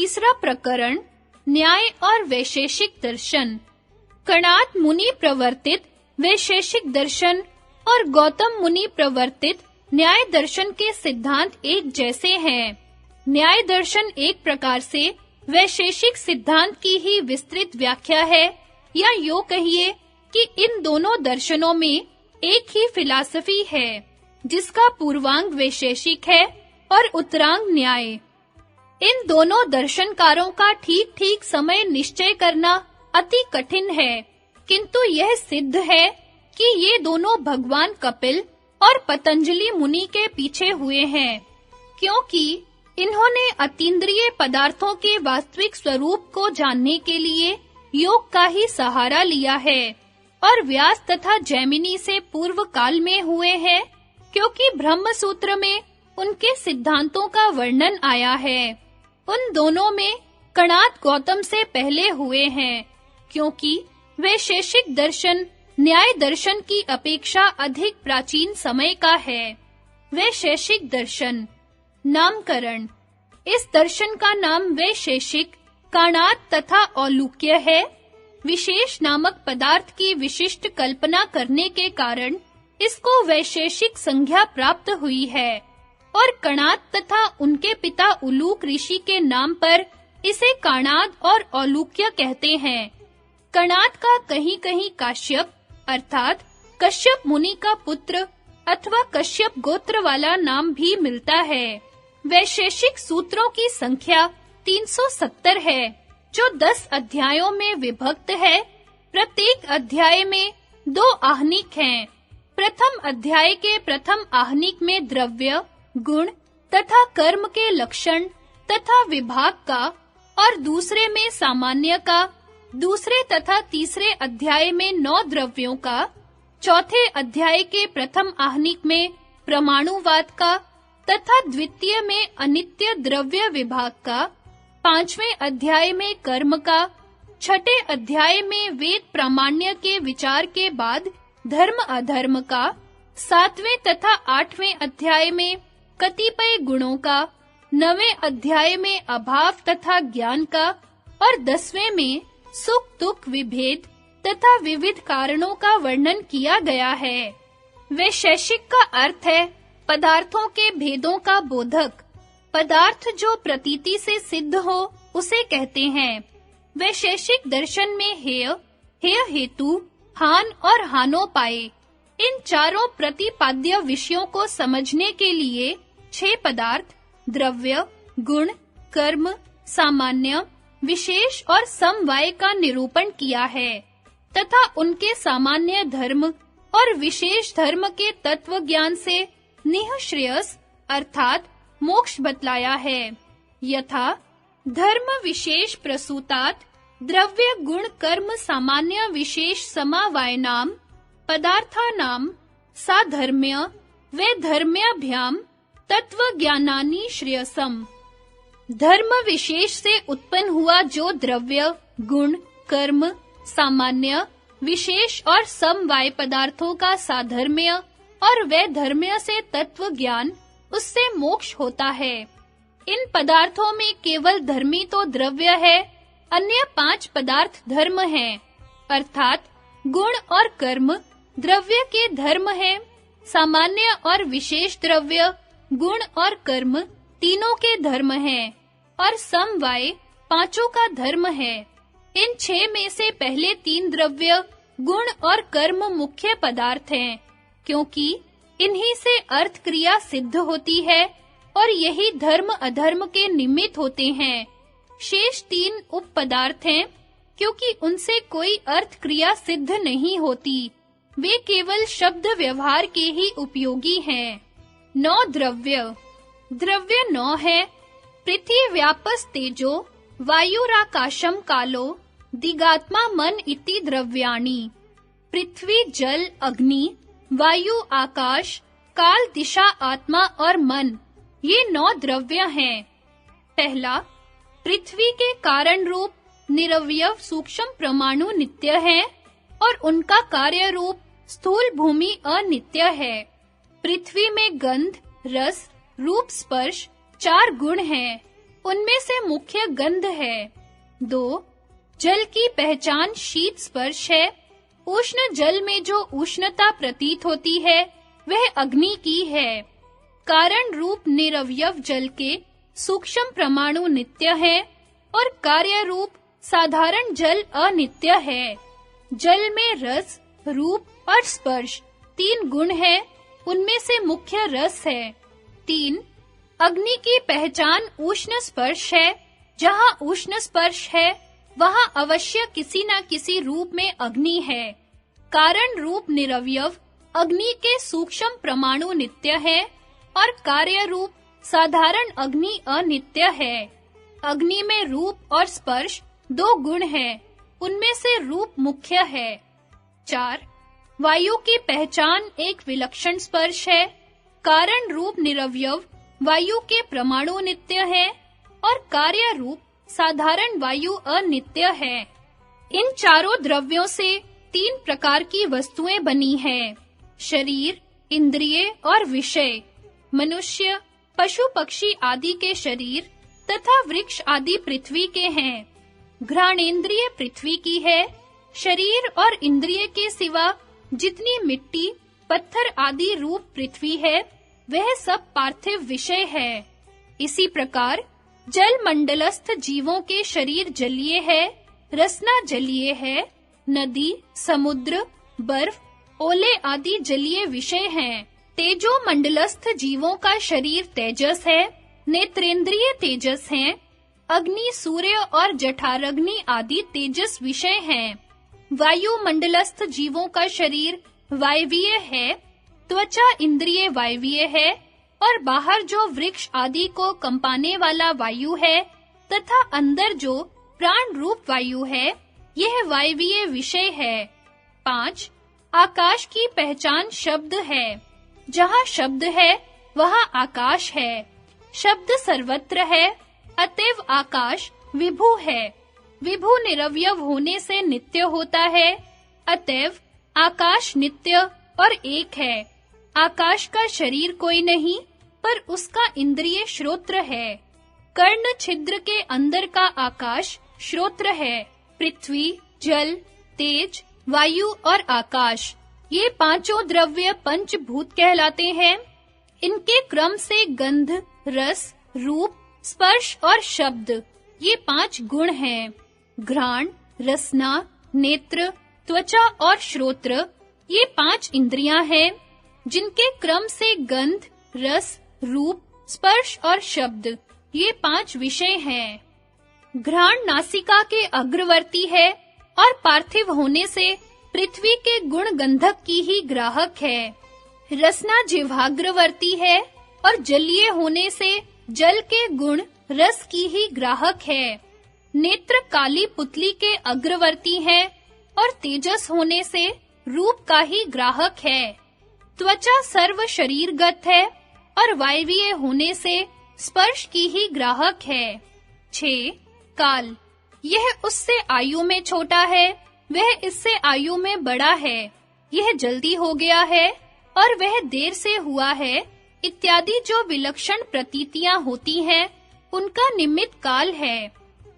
तीसरा प्रकरण न्याय और वैशेषिक दर्शन। कणाद मुनि प्रवर्तित वैशेषिक दर्शन और गौतम मुनि प्रवर्तित न्याय दर्शन के सिद्धांत एक जैसे हैं। न्याय दर्शन एक प्रकार से वैशेषिक सिद्धांत की ही विस्तृत व्याख्या है, या यूं कहिए कि इन दोनों दर्शनों में एक ही फिलॉसफी है, जिसका पूर्वांग वैशेषिक है और उत्तरांग न्याय। इन दोनों दर्शनकारों का ठीक-ठीक समय निश्चय करना अति कठिन है, किंतु यह सिद्ध है कि ये दोनों भगवान कपिल और पतंजलि मुनि के पीछे हुए हैं, क्योंकि इन्होंने अतीन्द्रिय पदार्थों के वास्तविक स्वरूप को जानने के लिए योग का ही सहारा लिया है और व्यास तथा जैमिनी से पूर्व काल में हुए हैं, क्योंकि ब्रह्म सूत्र में उनके सिद्धांतों का वर्णन आया है। उन दोनों में कणाद गौतम से पहले हुए हैं, क्योंकि वैशेषिक दर्शन न्याय दर्शन की अपेक्षा अधिक प्राचीन समय का है। वैशेषिक दर्शन नामकरण। इस दर्शन का नाम वैशेषिक, कणाद तथा औलूक्य है। विशेष नामक पदार्थ की विशिष्ट कल्पना करने के कारण इसको वैशेषिक संज्ञा प्राप्त हुई है और कणाद तथा उनके पिता उलूक ऋषि के नाम पर इसे कणाद और औलूक्य कहते हैं। कणाद का कहीं-कहीं काश्यप अर्थात कश्यप मुनि का पुत्र अथवा कश्यप गोत्र वाला नाम भी मिलता है। वैशेषिक सूत्रों की संख्या 370 है, जो 10 अध्यायों में विभक्त है। प्रत्येक अध्याय में 2 आहनिक हैं। प्रथम अध्याय के प्रथम आहनिक में द्रव्य, गुण तथा कर्म के लक्षण तथा विभाग का और दूसरे में सामान्य का, दूसरे तथा तीसरे अध्याय में 9 द्रव्यों का, चौथे अध्याय के प्रथम आहनिक में परमाणुवाद का तथा द्वितीय में अनित्य द्रव्य विभाग का, पांचवें अध्याय में कर्म का, छठे अध्याय में वेद प्रामाण्य के विचार के बाद धर्म अधर्म का, सातवें तथा आठवें अध्याय में कतिपय गुणों का, नवें अध्याय में अभाव तथा ज्ञान का और 10वें में सुख दुख विभेद तथा विविध कारणों का वर्णन किया गया है। वैशेषिक का अर्थ है पदार्थों के भेदों का बोधक। पदार्थ जो प्रतीति से सिद्ध हो उसे कहते हैं। वैशेषिक दर्शन में हेय, हेय हेतु, हान और हानोपाय इन चारों प्रतिपाद्य विषयों को समझने के लिए 6 पदार्थ द्रव्य, गुण, कर्म, सामान्य, विशेष और समवाय का निरूपण किया है तथा उनके सामान्य धर्म और विशेष धर्म के तत्व ज्ञान से निःश्रेयस अर्थात मोक्ष बतलाया है। यथा धर्म विशेष प्रसूतात् द्रव्य गुण कर्म सामान्य विशेष समवायनाम पदार्थानाम साधर्म्य वैधर्म्याभ्याम तत्व ज्ञानानि श्रेयसम। धर्म विशेष से उत्पन्न हुआ जो द्रव्य, गुण, कर्म, सामान्य, विशेष और समवाय पदार्थों का साधर्म्य और वैधर्म्य से तत्व ज्ञान, उससे मोक्ष होता है। इन पदार्थों में केवल धर्मी तो द्रव्य है, अन्य 5 पदार्थ धर्म हैं, अर्थात गुण और कर्म द्रव्य के धर्म हैं, सामान्य और विशेष द्रव्य गुण और कर्म तीनों के धर्म हैं और समवाय 5 का धर्म है। इन 6 में से पहले 3 द्रव्य, गुण और कर्म मुख्य पदार्थ हैं, क्योंकि इन्हीं से अर्थ क्रिया सिद्ध होती है और यही धर्म अधर्म के निमित्त होते हैं। शेष 3 उप पदार्थ हैं, क्योंकि उनसे कोई अर्थ क्रिया सिद्ध नहीं होती, वे केवल शब्द व्यवहार के ही उपयोगी हैं। 9 द्रव्य 9 है। पृथ्वी व्यापस तेजो वायुराकाशम कालो दिगात्मा मन इति द्रव्याणि। पृथ्वी जल अग्नि वायु आकाश काल दिशा आत्मा और मन, ये 9 द्रव्य हैं। पहला, पृथ्वी के कारण रूप निरवयव सूक्ष्म परमाणु नित्य है और उनका कार्य रूप स्थूल भूमि अनित्य है। पृथ्वी में गंध, रस, रूप, स्पर्श 4 गुण हैं। उनमें से मुख्य गंध है। 2. जल की पहचान शीत स्पर्श है। उष्ण जल में जो उष्णता प्रतीत होती है वह अग्नि की है। कारण रूप निरवयव जल के सूक्ष्म परमाणु नित्य है और कार्य रूप साधारण जल अनित्य है। जल में रस, रूप और स्पर्श 3 गुण है, उनमें से मुख्य रस है। 3. अग्नि की पहचान उष्ण स्पर्श है। जहाँ उष्ण स्पर्श है वहाँ अवश्य किसी न किसी रूप में अग्नि है। कारण रूप निरवयव अग्नि के सूक्ष्म परमाणु नित्य है और कार्य रूप साधारण अग्नि अनित्य है। अग्नि में रूप और स्पर्श 2 गुण हैं, उनमें से रूप मुख्य है। 4. वायु की पहचान एक विलक्षण स्पर्श है। कारण रूप निरवयव वायु के परमाणु नित्य है और कार्य रूप साधारण वायु अनित्य है। इन चारों द्रव्यों से 3 प्रकार की वस्तुएं बनी हैं: शरीर, इंद्रिय और विषय। मनुष्य, पशु पक्षी आदि के शरीर तथा वृक्ष आदि पृथ्वी के हैं। घ्राणेंद्रिय पृथ्वी की है। शरीर और इंद्रिय के सिवा जितनी मिट्टी, पत्थर आदि रूप पृथ्वी है, वह सब पार्थिव विषय है। इसी प्रकार जल मंडलस्थ जीवों के शरीर जलीय है, रसना जलीय है, नदी, समुद्र, बर्फ, ओले आदि जलीय विषय हैं। तेजो मंडलस्थ जीवों का शरीर तेजस है, नेत्रेंद्रिय तेजस हैं, अग्नि, सूर्य और जठराग्नि आदि तेजस विषय हैं। वायु मंडलस्थ जीवों का शरीर वायवीय है, त्वचा इंद्रिय वायवीय है और बाहर जो वृक्ष आदि को कंपाने वाला वायु है तथा अंदर जो प्राण रूप वायु है, यह वायवीय विषय है। 5. आकाश की पहचान शब्द है। जहाँ शब्द है वहाँ आकाश है। शब्द सर्वत्र है, अतएव आकाश विभु है। विभु निरवयव होने से नित्य होता है, अतएव आकाश नित्य और एक है। आकाश का शरीर कोई नहीं, पर उसका इंद्रिय श्रोत्र है। कर्ण छिद्र के अंदर का आकाश श्रोत्र है। पृथ्वी, जल, तेज, वायु और आकाश, ये पांचों द्रव्य पंचभूत कहलाते हैं। इनके क्रम से गंध, रस, रूप, स्पर्श और शब्द, ये 5 गुण हैं। घ्राण, रसना, नेत्र, त्वचा और श्रोत्र, ये 5 इंद्रियां हैं, जिनके क्रम से गंध, रस, रूप, स्पर्श और शब्द, ये 5 विषय हैं। घ्राण नासिका के अग्रवर्ती है और पार्थिव होने से पृथ्वी के गुण गंधक की ही ग्राहक है। रसना जिह्वाग्रवर्ती है और जलीय होने से जल के गुण रस की ही ग्राहक है। नेत्र काली पुतली के अग्रवर्ती है और तेजस होने से रूप का ही ग्राहक है। त्वचा सर्व शरीरगत है और वायवीय होने से स्पर्श की ही ग्राहक है। 6. काल, यह उससे आयु में छोटा है, वह इससे आयु में बड़ा है। यह जल्दी हो गया है और वह देर से हुआ है, इत्यादि जो विलक्षण प्रतीतियां होती हैं, उनका निमित्त काल है।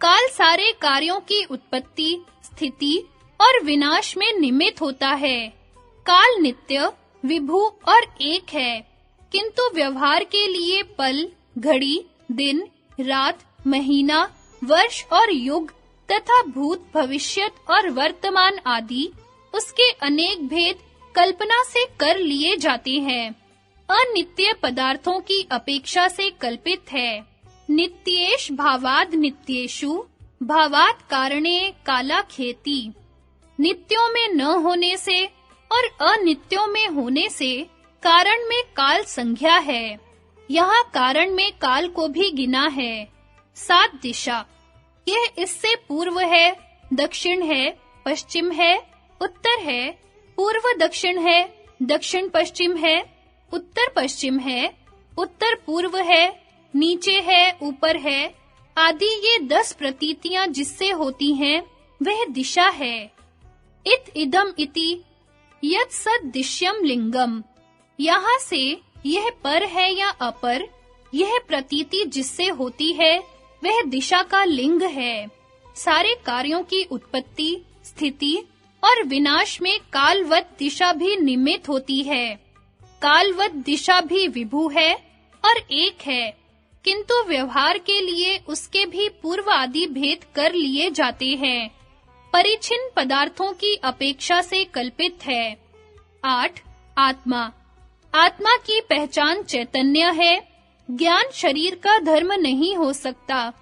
काल सारे कार्यों की उत्पत्ति, स्थिति और विनाश में निमित्त होता है। काल नित्य, विभु और एक है, किंतु व्यवहार के लिए पल, घड़ी, दिन, रात, महीना, वर्ष और युग तथा भूत, भविष्यत और वर्तमान आदि उसके अनेक भेद कल्पना से कर लिए जाते हैं। अनित्य पदार्थों की अपेक्षा से कल्पित है। नित्येश भावाद नित्येषु, भावात कारणे काला खेती। नित्यों में न होने से और अनित्यों में होने से कारण में काल संज्ञा है। यहाँ कारण में काल को भी गिना है। 7 दिशा, यह इससे पूर्व है, दक्षिण है, पश्चिम है, उत्तर है, पूर्व दक्षिण है, दक्षिण पश्चिम है, उत्तर पश्चिम है, उत्तर पूर्व है, नीचे है, ऊपर है, आदि ये 10 प्रतीतियां जिससे होती हैं, वह दिशा है। इत इदम इति यत् सद्दिश्यम लिंगम, यहाँ से यह पर है या अपर, यह प्रतीति जिससे होती है, वह दिशा का लिंग है। सारे कार्यों की उत्पत्ति, स्थिति और विनाश में कालवत दिशा भी निमित्त होती है। कालवत दिशा भी विभु है और एक है, किंतु व्यवहार के लिए उसके भी पूर्व आदि भेद कर लिए जाते हैं। परिच्छिन्न पदार्थों की अपेक्षा से कल्पित है। 8. आत्मा। आत्मा की पहचान चैतन्य है। ज्ञान शरीर का धर्म नहीं हो सकता,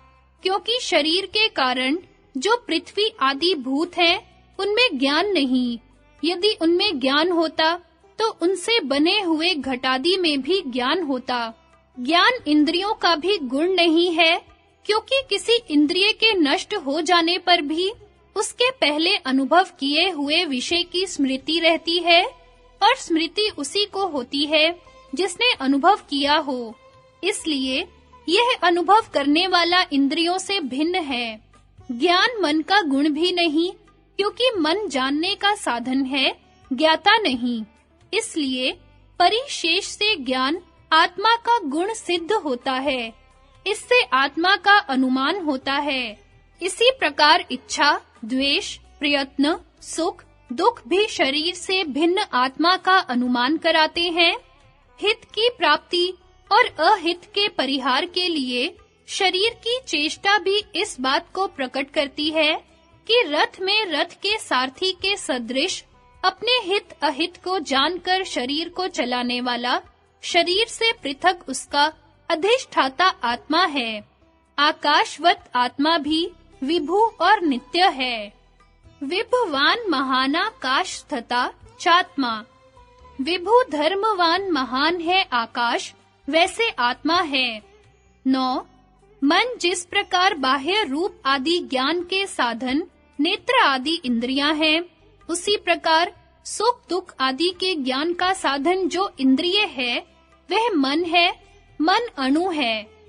क्योंकि शरीर के कारण जो पृथ्वी आदि भूत हैं, उनमें ज्ञान नहीं। यदि उनमें ज्ञान होता, तो उनसे बने हुए घटादि में भी ज्ञान होता। ज्ञान इंद्रियों का भी गुण नहीं है, क्योंकि किसी इंद्रिय के नष्ट हो जाने पर भी उसके पहले अनुभव किए हुए विषय की स्मृति रहती है, और स्मृति उसी को होती है जिसने अनुभव किया हो। इसलिए यह अनुभव करने वाला इंद्रियों से भिन्न है। ज्ञान मन का गुण भी नहीं, क्योंकि मन जानने का साधन है, ज्ञाता नहीं। इसलिए परिशेष से ज्ञान आत्मा का गुण सिद्ध होता है। इससे आत्मा का अनुमान होता है। इसी प्रकार इच्छा, द्वेष, प्रयत्न, सुख, दुख भी शरीर से भिन्न आत्मा का अनुमान कराते हैं। हित की प्राप्ति और अहित के परिहार के लिए शरीर की चेष्टा भी इस बात को प्रकट करती है कि रथ में रथ के सारथी के सदृश अपने हित अहित को जानकर शरीर को चलाने वाला शरीर से पृथक उसका अधिष्ठाता आत्मा है। आकाशवत आत्मा भी विभु और नित्य है। विभुवान महानाकाश तथा चात्मा। विभु धर्मवान महान है आकाश, वैसे आत्मा है। 9. मन जिस प्रकार बाह्य रूप आदि ज्ञान के साधन नेत्र आदि इंद्रियां हैं, उसी प्रकार सुख दुख आदि के ज्ञान का साधन जो इंद्रिय है, वह मन है। मन अणु है।